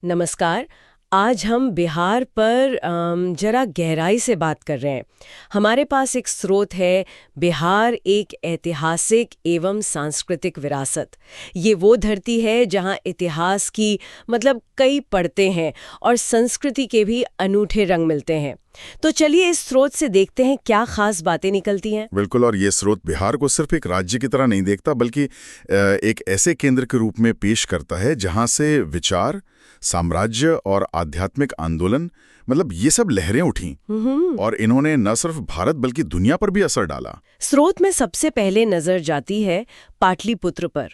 नमस्कार। आज हम बिहार पर जरा गहराई से बात कर रहे हैं। हमारे पास एक स्रोत है, बिहार एक ऐतिहासिक एवं सांस्कृतिक विरासत। ये वो धरती है जहाँ इतिहास की मतलब कई परतें हैं और संस्कृति के भी अनूठे रंग मिलते हैं। तो चलिए इस स्रोत से देखते हैं क्या खास बातें निकलती हैं। बिल्कुल। और ये स्रोत बिहार को सिर्फ एक राज्य की तरह नहीं देखता, बल्कि एक ऐसे केंद्र के रूप में पेश करता है जहां से विचार, साम्राज्य और आध्यात्मिक आंदोलन मतलब ये सब लहरें उठी और इन्होंने न सिर्फ भारत बल्कि दुनिया पर भी असर डाला। स्रोत में सबसे पहले नजर जाती है पाटलिपुत्र पर,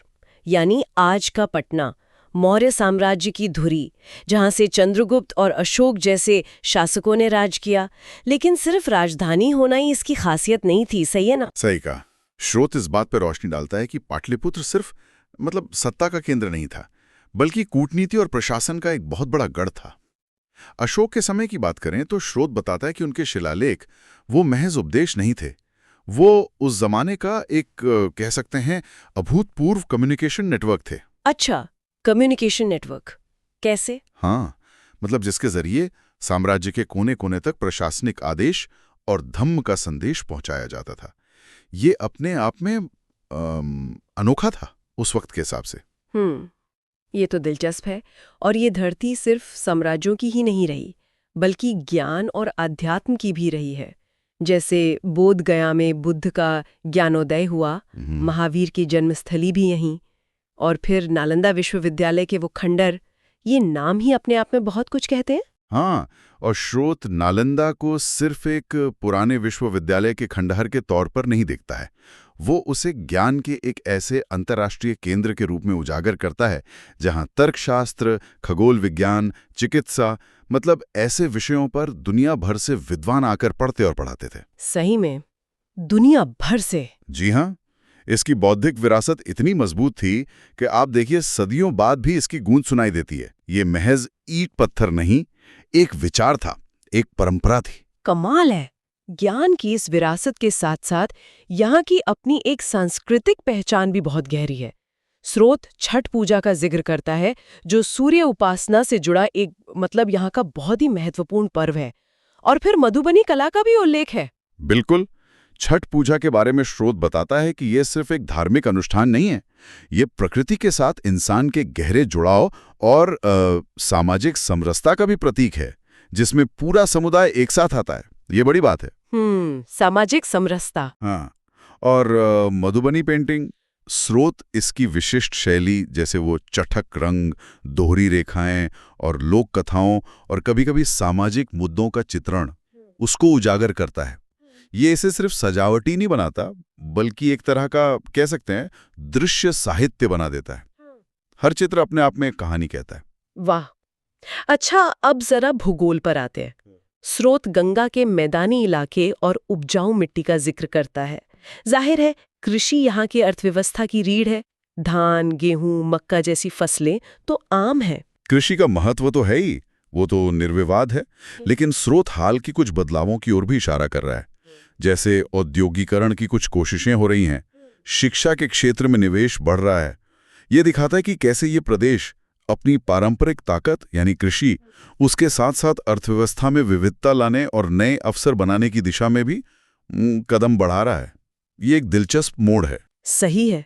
यानी आज का पटना, मौर्य साम्राज्य की धुरी, जहां से चंद्रगुप्त और अशोक जैसे शासकों ने राज किया। लेकिन सिर्फ राजधानी होना ही इसकी खासियत नहीं थी, सही है ना? सही कहा। स्रोत इस बात पर रोशनी डालता है कि पाटलिपुत्र सिर्फ मतलब सत्ता का केंद्र नहीं था, बल्कि कूटनीति और प्रशासन का एक बहुत बड़ा गढ़ था। अशोक के समय की बात करें तो स्रोत बताता है कि उनके शिलालेख वो महज उपदेश नहीं थे, वो उस जमाने का एक कह सकते हैं अभूतपूर्व कम्युनिकेशन नेटवर्क थे। अच्छा, कम्युनिकेशन नेटवर्क कैसे? हाँ, मतलब जिसके जरिए साम्राज्य के कोने कोने तक प्रशासनिक आदेश और धम्म का संदेश पहुंचाया जाता था। ये अपने आप में अनोखा था उस वक्त के हिसाब से। ये तो दिलचस्प है। और ये धरती सिर्फ साम्राज्यों की ही नहीं रही, बल्कि ज्ञान और अध्यात्म की भी रही है। जैसे बोध गया में बुद्ध का ज्ञानोदय हुआ, महावीर की जन्मस्थली भी यहीं, और फिर नालंदा विश्वविद्यालय के वो खंडर, ये नाम ही अपने आप में बहुत कुछ कहते हैं। हाँ, और स्रोत नालंदा को सिर्फ एक पुराने विश्वविद्यालय के खंडहर के तौर पर नहीं देखता है, वो उसे ज्ञान के एक ऐसे अंतर्राष्ट्रीय केंद्र के रूप में उजागर करता है जहां तर्कशास्त्र, खगोल विज्ञान, चिकित्सा मतलब ऐसे विषयों पर दुनिया भर से विद्वान आकर पढ़ते और पढ़ाते थे। सही में, दुनिया भर से? जी हाँ, इसकी बौद्धिक विरासत इतनी मजबूत थी कि आप देखिए सदियों बाद भी इसकी गूंज सुनाई देती है। ये महज ईंट पत्थर नहीं, एक विचार था, एक परंपरा थी। कमाल है। ज्ञान की इस विरासत के साथ साथ यहाँ की अपनी एक सांस्कृतिक पहचान भी बहुत गहरी है। स्रोत छठ पूजा का जिक्र करता है, जो सूर्य उपासना से जुड़ा एक मतलब यहाँ का बहुत ही महत्वपूर्ण पर्व है। और फिर मधुबनी कला का भी उल्लेख है। बिल्कुल। छठ पूजा के बारे में स्रोत बताता है कि यह सिर्फ एक धार्मिक अनुष्ठान नहीं है, ये प्रकृति के साथ इंसान के गहरे जुड़ाव और सामाजिक समरसता का भी प्रतीक है, जिसमें पूरा समुदाय एक साथ आता है। ये बड़ी बात है। सामाजिक समरसता। हाँ, और मधुबनी पेंटिंग, स्रोत इसकी विशिष्ट शैली जैसे वो चटक रंग, दोहरी रेखाएं और लोक कथाओं और कभी-कभी सामाजिक मुद्दों का चित्रण उसको उजागर करता है। ये इसे सिर्फ सजावटी नहीं बनाता, बल्कि एक तरह का कह सकते हैं दृश्य साहित्य बना देता है। हर चित्र अपने आप में एक कहानी कहता है। वाह। अच्छा, अब जरा भूगोल पर आते हैं। स्रोत गंगा के मैदानी इलाके और उपजाऊ मिट्टी का जिक्र करता है। जाहिर है कृषि यहाँ की अर्थव्यवस्था की रीढ़ है। धान, गेहूं, मक्का जैसी फसलें तो आम है। कृषि का महत्व तो है ही, वो तो निर्विवाद है, लेकिन स्रोत हाल की कुछ बदलावों की ओर भी इशारा कर रहा है। जैसे औद्योगिकरण की कुछ कोशिशें हो रही हैं, शिक्षा के क्षेत्र में निवेश बढ़ रहा है। ये दिखाता है कि कैसे ये प्रदेश अपनी पारंपरिक ताकत यानी कृषि, उसके साथ साथ अर्थव्यवस्था में विविधता लाने और नए अवसर बनाने की दिशा में भी कदम बढ़ा रहा है। ये एक दिलचस्प मोड़ है। सही है।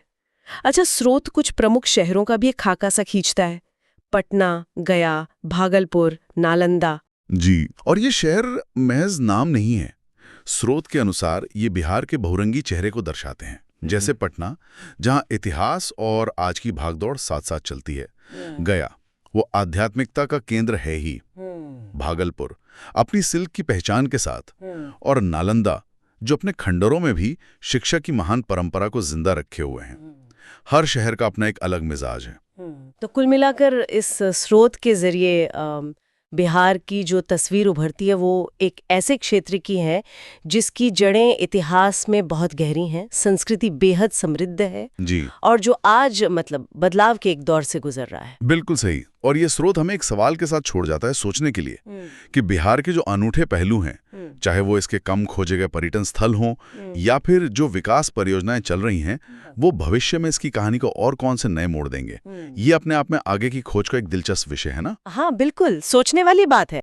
अच्छा, स्रोत कुछ प्रमुख शहरों का भी एक खाका सा खींचता है। पटना, गया, भागलपुर, नालंदा। जी, और ये शहर महज नाम नहीं है। स्रोत के अनुसार ये बिहार के बहुरंगी चेहरे को दर्शाते हैं। जैसे पटना, जहां इतिहास और आज की भागदौड़ साथ साथ चलती है। गया, वो आध्यात्मिकता का केंद्र है ही। भागलपुर, अपनी सिल्क की पहचान के साथ। और नालंदा, जो अपने खंडरों में भी शिक्षा की महान परंपरा को जिंदा रखे हुए हैं। हर शहर का अपना एक अलग मिजाज है। तो कुल मिलाकर इस स्रोत के जरिए बिहार की जो तस्वीर उभरती है वो एक ऐसे क्षेत्र की है जिसकी जड़ें इतिहास में बहुत गहरी हैं, संस्कृति बेहद समृद्ध है जी, और जो आज मतलब बदलाव के एक दौर से गुजर रहा है। बिल्कुल सही। और ये स्रोत हमें एक सवाल के साथ छोड़ जाता है सोचने के लिए कि बिहार के जो अनूठे पहलू हैं, चाहे वो इसके कम खोजे गए पर्यटन स्थल हों या फिर जो विकास परियोजनाएं चल रही हैं, वो भविष्य में इसकी कहानी को और कौन से नए मोड़ देंगे। ये अपने आप में आगे की खोज का एक दिलचस्प विषय है ना। हाँ बिल्कुल, सोचने वाली बात है।